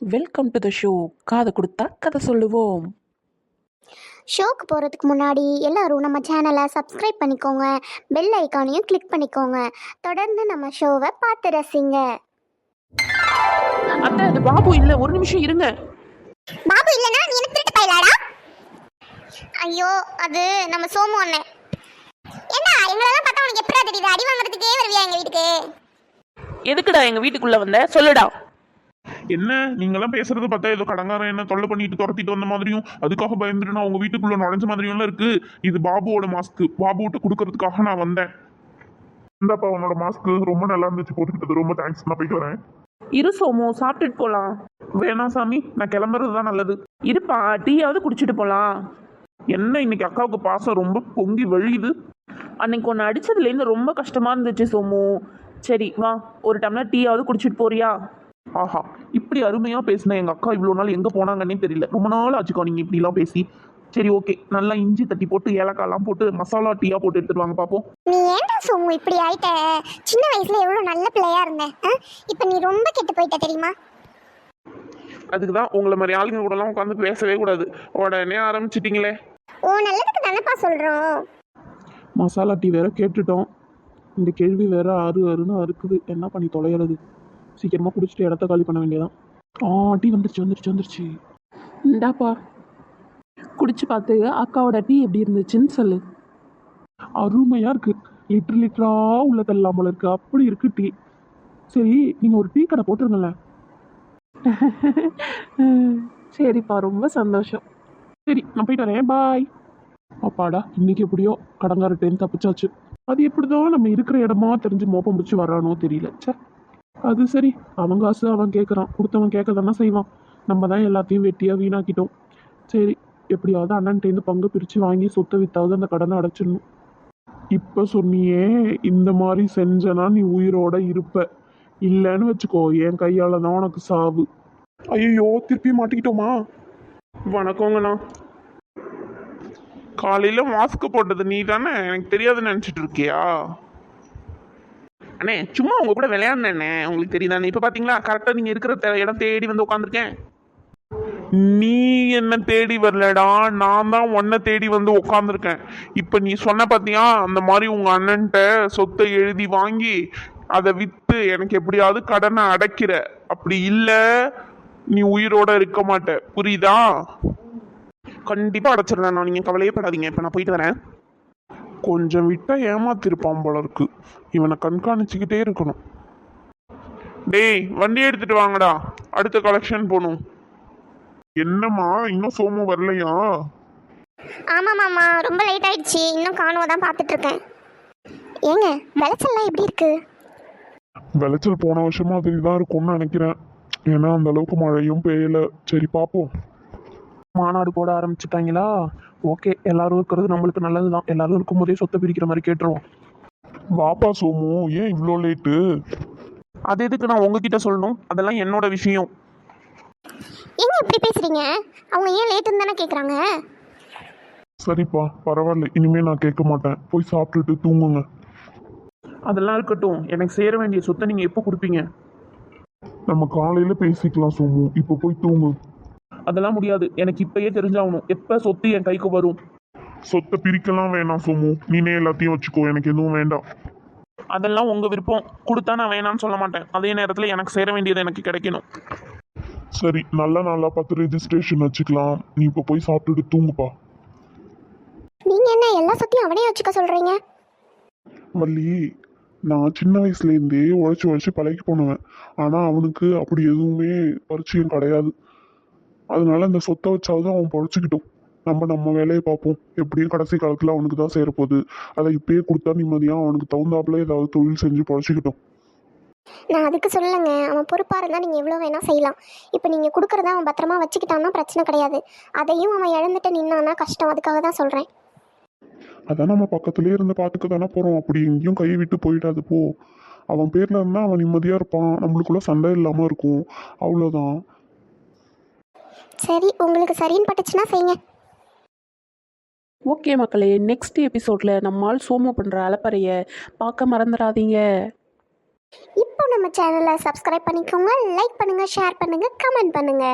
Welcome to the show. காதை கொடுத்தா கதை சொல்லுவோம். ஷோக்கு போகிறதுக்கு முன்னாடி எல்லோரும் நம்ம சேனலை சப்ஸ்கிரைப் பண்ணிக்கோங்க, பெல் ஐக்கானையும் கிளிக் பண்ணிக்கோங்க. தொடர்ந்து நம்ம ஷோவை பார்த்து ரசிங்க. அத்தை, அது பாபு இல்லை, ஒரு நிமிஷம் இருங்க. பாபு இல்லைனா நீ எனக்கு திருட்டு பயிலாடா? ஐயோ, அது நம்ம சோமு அண்ணன். ஏண்டா எங்களெல்லாம் பார்த்தா உனக்கு எப்படா தெரியுது? அடி வாங்குறதுக்கே வருவியா எங்கள் வீட்டுக்கு? எதுக்குடா எங்கள் வீட்டுக்குள்ளே வந்த? சொல்லுடா. என்ன நீங்களாம் பேசுறது பார்த்தா ஏதோ கடங்காரன் என்ன தொல்லை பண்ணிட்டு துரத்திட்டு வந்த மாதிரியும் அதுக்காக பயந்துட்டு நான் உங்க வீட்டுக்குள்ள நுழைஞ்ச மாதிரியும் இருக்கு. இது பாபுவோட மாஸ்க். பாபுகிட்ட கொடுக்கறதுக்காக நான் வந்தேன். இந்தாப்பா உன்னோட மாஸ்க், ரொம்ப நல்லா இருந்துச்சு போட்டுக்கிட்டது. ரொம்ப தேங்க்ஸ். நான் போயிட்டு வரேன். இரு சோமு, சாப்பிட்டுட்டு போகலாம். வேணாம் சாமி, நான் கிளம்புறது தான் நல்லது. இருப்பா, டீயாவது குடிச்சிட்டு போகலாம். என்ன இன்னைக்கு அக்காவுக்கு பாசம் ரொம்ப பொங்கி வழியுது. அன்னைக்கு ஒன்று அடித்ததுலேருந்து ரொம்ப கஷ்டமாக இருந்துச்சு சோமு. சரி வா, ஒரு டம்ளர் டீயாவது குடிச்சிட்டு போறியா? ஆஹா, இப்படி அருமையா பேசின எங்க அக்கா இவ்வளோ நாள் எங்க போனாங்கன்னே தெரியல. ரொம்ப நாள் ஆச்சுக்கோ நீங்க இப்படிலாம் பேசி. சரி ஓகே, நல்லா இஞ்சி தட்டி போட்டு ஏலக்காய்லாம் போட்டு மசாலா டீயா போட்டு எடுத்துட்டு வாங்க பாப்போம். நீ ஏன்டா சோமு இப்படி ஆயிட்ட? சின்ன வயசுல எவ்வளோ நல்ல பிள்ளையா இருந்தேன், இப்போ நீ ரொம்ப கெட்டு போயிட்ட தெரியுமா? அதுக்கு தான் உங்களை மாதிரி ஆளுங்க கூடலாம் உட்காந்து பேசவே கூடாது. உடனே ஆரம்பிச்சிட்டிங்களே. ஓ நல்லதுக்கு தானப்பா சொல்கிறோம். மசாலா டீ வேற கேட்டுட்டோம். இந்த கேள்வி வேற அருன்னு அறுக்குது. என்ன பண்ணி தொலைகிறது? சீக்கிரமாக குடிச்சிட்டு இடத்த காலி பண்ண வேண்டியதான். டீ வந்துருச்சு. இந்தாப்பா, குடிச்சு பார்த்து அக்காவோட டீ எப்படி இருந்துச்சுன்னு சொல்லு. அருமையாக இருக்கு. லிட்டரா உள்ளதெல்லாம் போல இருக்கு. அப்படி இருக்கு டீ. சரி, நீங்கள் ஒரு டீ கடை போட்டுருங்களேன். சரிப்பா, ரொம்ப சந்தோஷம். சரி, நான் போயிட்டு வரேன். பாய். அப்பாடா, இன்னைக்கு எப்படியோ கடங்காரட்டேன்னு தப்பிச்சாச்சு. அது எப்படிதான் நம்ம இருக்கிற இடமா தெரிஞ்சு மோப்பம் பிடிச்சி வரானோ தெரியல. சே, அது சரி. அவன் காசு அவன் கேட்குறான், கொடுத்தவன் கேட்க தானே செய்வான். நம்ம தான் எல்லாத்தையும் வெட்டியாக வீணாக்கிட்டோம். சரி, எப்படியாவது அண்ணன்ட்டேருந்து பங்கு பிரித்து வாங்கி சொத்தை வித்தாவது அந்த கடனை அடைச்சிடணும். இப்போ சொன்னியே, இந்த மாதிரி செஞ்சனா நீ உயிரோட இருப்ப. இல்லைன்னு வச்சுக்கோ, என் கையால் தான் உனக்கு சாவு. ஐயோ, திருப்பி மாட்டிக்கிட்டோமா? வணக்கங்கண்ணா. காலையில் மாஸ்க் போட்டது நீ தானே? எனக்கு தெரியாதுன்னு நினச்சிட்டு இருக்கியா? அண்ணே, சும்மா உங்க கூட விளையாடுனே, உங்களுக்கு தெரியுதானே? இப்போ பார்த்தீங்களா, கரெக்டாக நீங்கள் இருக்கிற இடம் தேடி வந்து உட்காந்துருக்கேன். நீ என்ன தேடி வரலடா, நான் தான் உன்னை தேடி வந்து உட்காந்துருக்கேன். இப்போ நீ சொன்ன பார்த்தியா, அந்த மாதிரி உங்கள் அண்ணன்ட்ட சொத்தை எழுதி வாங்கி அதை விற்று எனக்கு எப்படியாவது கடனை அடைக்கிற. அப்படி இல்லை நீ உயிரோட இருக்க மாட்ட. புரியுதா? கண்டிப்பாக அடைச்சிடுறேன் நான், நீங்கள் கவலையே படாதீங்க. இப்போ நான் போயிட்டு வரேன். கொஞ்சம் விட்டா ஏமாத்திருப்பான் போல இருக்கு. இவனை கண்காணிச்சுக்கிட்டே இருக்கணும். டேய், வண்டி எடுத்துட்டு வாங்கடா, அடுத்த கலெக்ஷன் போகணும். என்னம்மா இன்னும் சோமு வரலையா? ஆமாம் மாமா, ரொம்ப லேட் ஆயிடுச்சு. இன்னும் காணுவ தான் பார்த்துட்டு இருக்கேன். ஏங்க, விளைச்சல்லாம் எப்படி இருக்கு? விளைச்சல் போன வருஷமா தான் இருக்கும்னு நினைக்கிறேன். ஏன்னா அந்த அளவுக்கு மழையும் பெய்யல. சரி பார்ப்போம். மாநாடு போட ஆரம்பிச்சுட்டாங்களா? ஓகே, எல்லாரும் இருக்கிறது நம்மளுக்கு நல்லது தான். எல்லாரும் இருக்கும்போதே சொத்தை பிரிக்கிற மாதிரி கேட்டுருவோம். வாப்பா சோமு, ஏன் இவ்வளோ லேட்டு? அது எதுக்கு நான் உங்ககிட்ட சொல்லணும்? அதெல்லாம் என்னோட விஷயம். ஏங்க இப்படி பேசுறீங்க? அவங்க ஏன் லேட்டுன்னு தானே கேட்குறாங்க. சரிப்பா, பரவாயில்ல. இனிமேல் நான் கேட்க மாட்டேன். போய் சாப்பிட்டுட்டு தூங்குங்க. அதெல்லாம் இருக்கட்டும், எனக்கு சேர வேண்டிய சொத்தை நீங்கள் எப்போ கொடுப்பீங்க? நம்ம காலையில் பேசிக்கலாம் சோமு, இப்போ போய் தூங்கு. அதெல்லாம் முடியாது, எனக்கு இப்பயே தெரிஞ்சாகணும் எப்போ சொத்து என் கைக்கு வரும். சொத்தை பிரிக்கலாம் வேணாம் சோமு, நீனே எல்லாத்தையும் வச்சுக்கோ. எனக்கு எதுவும் வேண்டாம். அதெல்லாம் உங்கள் விருப்பம். கொடுத்தா நான் வேணான்னு சொல்ல மாட்டேன். அதே நேரத்தில் எனக்கு சேர வேண்டியது எனக்கு கிடைக்கணும். சரி, நல்ல நாளாக பார்த்து ரெஜிஸ்ட்ரேஷன் வச்சுக்கலாம். நீ இப்போ போய் சாப்பிட்டுட்டு தூங்குப்பா. நீங்க என்ன எல்லா சொத்தையும் அவனே வச்சுக்க சொல்றீங்க? வள்ளி, நான் சின்ன வயசுலேருந்தே உழைச்சி பழகி போனவன். ஆனால் அவனுக்கு அப்படி எதுவுமே பரிச்சயம் கிடையாது. அதனால அந்த சொத்தை வச்சாவது அவன் பொழைச்சிக்கிட்டோம். நம்ம வேலையை பார்ப்போம். எப்படியும் கடைசி காலத்தில் அவனுக்கு தான் சேரப்போகுது. அதை இப்பயே கொடுத்தா நிம்மதியாக அவனுக்கு தகுந்தாப்புல ஏதாவது தொழில் செஞ்சு பொழைச்சிக்கிட்டோம். நான் அதுக்கு சொல்லலைங்க. அவன் பொறுப்பாக இருந்தால் நீங்கள் எவ்வளோ வேணால் செய்யலாம். இப்போ நீங்கள் கொடுக்குறத அவன் பத்திரமா வச்சுக்கிட்டான்னா பிரச்சனை கிடையாது. அதையும் அவன் இழந்துட்டு நின்னான்னா கஷ்டம். அதுக்காக தான் சொல்கிறேன். அதான் நம்ம பக்கத்துலேயே இருந்து பார்த்துக்க தானே போகிறோம். அப்படி எங்கேயும் கையை விட்டு போயிடாது போ. அவன் பேரில் இருந்தால் அவன் நிம்மதியாக இருப்பான். நம்மளுக்குள்ள சண்டை இல்லாமல் இருக்கும். அவ்வளோதான். சரி, உங்களுக்கு சரின்னு பட்டுச்சுன்னா செய்யுங்க. ஓகே மக்களே, நெக்ஸ்ட் எபிசோடில் நம்மால் சோமு பண்ணுற அலப்பறையை பார்க்க மறந்துடாதீங்க. இப்போ நம்ம சேனலை சப்ஸ்கிரைப் பண்ணிக்கோங்க, லைக் பண்ணுங்க, ஷேர் பண்ணுங்க, கமெண்ட் பண்ணுங்க.